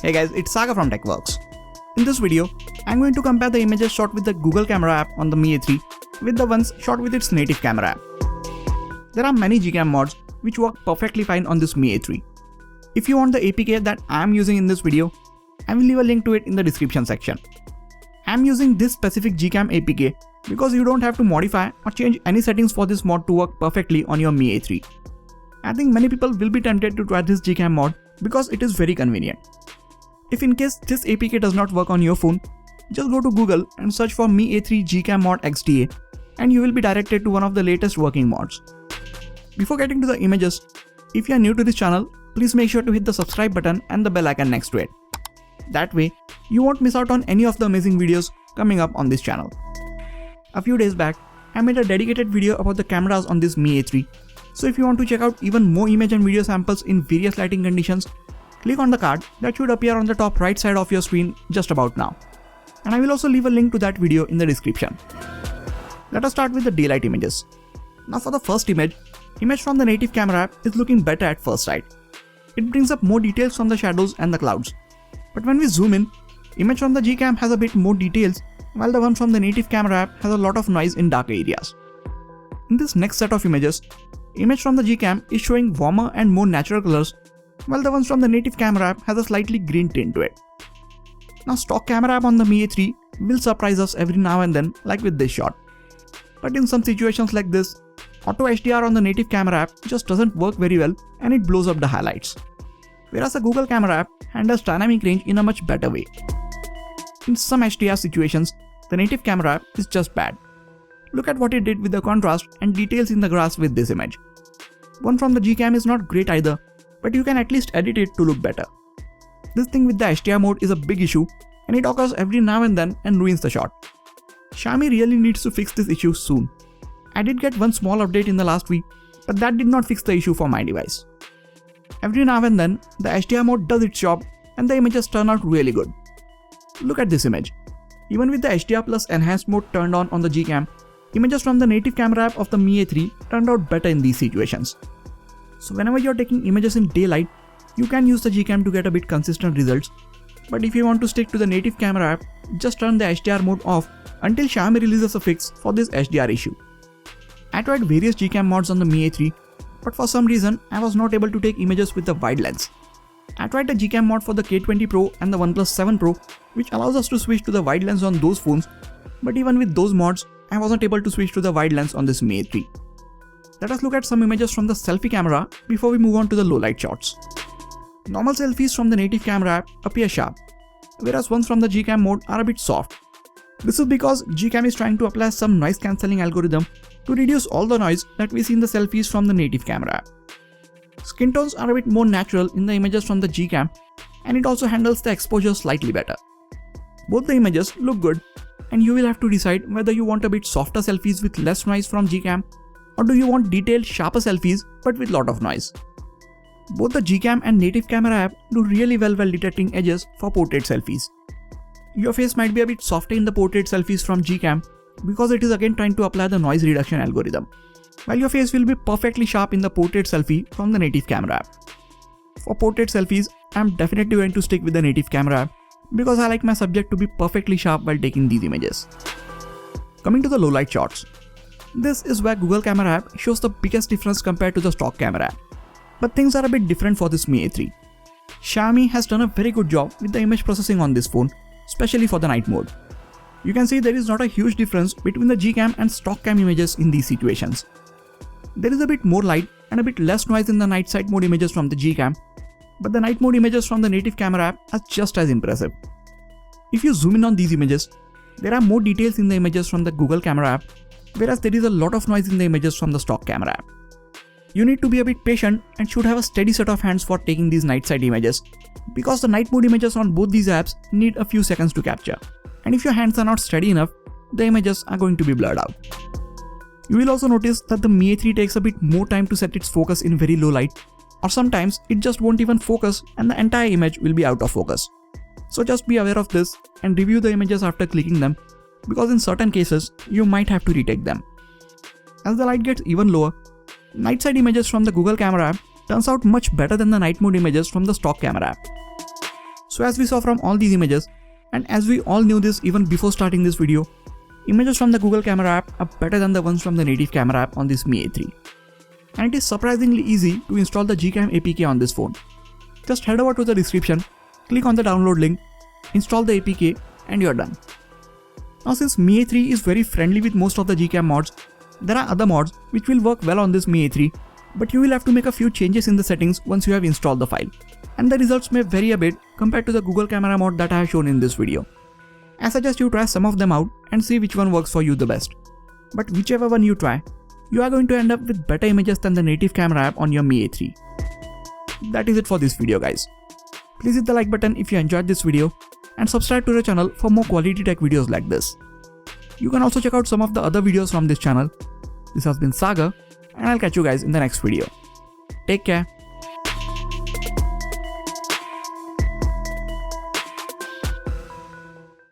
Hey guys, it's Saga from TechWorks. In this video, I'm going to compare the images shot with the Google camera app on the Mi A3 with the ones shot with its native camera app. There are many Gcam mods which work perfectly fine on this Mi A3. If you want the APK that I'm using in this video, I will leave a link to it in the description section. I'm using this specific Gcam APK because you don't have to modify or change any settings for this mod to work perfectly on your Mi A3. I think many people will be tempted to try this Gcam mod because it is very convenient. If in case this APK does not work on your phone, just go to Google and search for Mi A3 Gcam mod XDA and you will be directed to one of the latest working mods. Before getting to the images, if you are new to this channel, please make sure to hit the subscribe button and the bell icon next to it. That way, you won't miss out on any of the amazing videos coming up on this channel. A few days back, I made a dedicated video about the cameras on this Mi A3. So if you want to check out even more image and video samples in various lighting conditions, click on the card that should appear on the top right side of your screen just about now. And I will also leave a link to that video in the description. Let us start with the daylight images. Now for the first image from the native camera app is looking better at first sight. It brings up more details from the shadows and the clouds. But when we zoom in, image from the Gcam has a bit more details, while the one from the native camera app has a lot of noise in dark areas. In this next set of images, image from the Gcam is showing warmer and more natural colors, while the ones from the native camera app has a slightly green tint to it. Now stock camera app on the Mi A3 will surprise us every now and then, like with this shot. But in some situations like this, auto HDR on the native camera app just doesn't work very well and it blows up the highlights. Whereas the Google camera app handles dynamic range in a much better way. In some HDR situations, the native camera app is just bad. Look at what it did with the contrast and details in the grass with this image. One from the Gcam is not great either, but you can at least edit it to look better. This thing with the HDR mode is a big issue and it occurs every now and then and ruins the shot. Xiaomi really needs to fix this issue soon. I did get one small update in the last week, but that did not fix the issue for my device. Every now and then, the HDR mode does its job and the images turn out really good. Look at this image. Even with the HDR plus enhanced mode turned on the Gcam, images from the native camera app of the Mi A3 turned out better in these situations. So whenever you're taking images in daylight, you can use the Gcam to get a bit consistent results. But if you want to stick to the native camera app, just turn the HDR mode off until Xiaomi releases a fix for this HDR issue. I tried various Gcam mods on the Mi A3, but for some reason I was not able to take images with the wide lens. I tried the Gcam mod for the K20 Pro and the OnePlus 7 Pro, which allows us to switch to the wide lens on those phones, but even with those mods, I wasn't able to switch to the wide lens on this Mi A3. Let us look at some images from the selfie camera before we move on to the low light shots. Normal selfies from the native camera app appear sharp, whereas ones from the Gcam mode are a bit soft. This is because Gcam is trying to apply some noise cancelling algorithm to reduce all the noise that we see in the selfies from the native camera app. Skin tones are a bit more natural in the images from the Gcam, and it also handles the exposure slightly better. Both the images look good, and you will have to decide whether you want a bit softer selfies with less noise from Gcam, or do you want detailed, sharper selfies but with lot of noise. Both the Gcam and native camera app do really well while detecting edges for portrait selfies. Your face might be a bit softer in the portrait selfies from Gcam because it is again trying to apply the noise reduction algorithm, while your face will be perfectly sharp in the portrait selfie from the native camera app. For portrait selfies, I am definitely going to stick with the native camera app because I like my subject to be perfectly sharp while taking these images. Coming to the low light shots. This is where Google camera app shows the biggest difference compared to the stock camera app. But things are a bit different for this Mi A3. Xiaomi has done a very good job with the image processing on this phone, especially for the night mode. You can see there is not a huge difference between the Gcam and stock cam images in these situations. There is a bit more light and a bit less noise in the night sight mode images from the Gcam, but the night mode images from the native camera app are just as impressive. If you zoom in on these images, there are more details in the images from the Google camera app, whereas there is a lot of noise in the images from the stock camera app. You need to be a bit patient and should have a steady set of hands for taking these night sight images, because the night mode images on both these apps need a few seconds to capture, and if your hands are not steady enough, the images are going to be blurred out. You will also notice that the Mi A3 takes a bit more time to set its focus in very low light, or sometimes it just won't even focus and the entire image will be out of focus. So just be aware of this and review the images after clicking them, because in certain cases you might have to retake them. As the light gets even lower, night side images from the Google camera app turns out much better than the night mode images from the stock camera app. So as we saw from all these images, and as we all knew this even before starting this video, images from the Google Camera app are better than the ones from the native camera app on this Mi A3. And it is surprisingly easy to install the Gcam APK on this phone. Just head over to the description, click on the download link, install the APK, and you're done. Now since Mi A3 is very friendly with most of the Gcam mods, there are other mods which will work well on this Mi A3, but you will have to make a few changes in the settings once you have installed the file. And the results may vary a bit compared to the Google Camera mod that I have shown in this video. I suggest you try some of them out and see which one works for you the best. But whichever one you try, you are going to end up with better images than the native camera app on your Mi A3. That is it for this video guys. Please hit the like button if you enjoyed this video and subscribe to the channel for more quality tech videos like this. You can also check out some of the other videos from this channel. This has been Sagar and I'll catch you guys in the next video. Take care.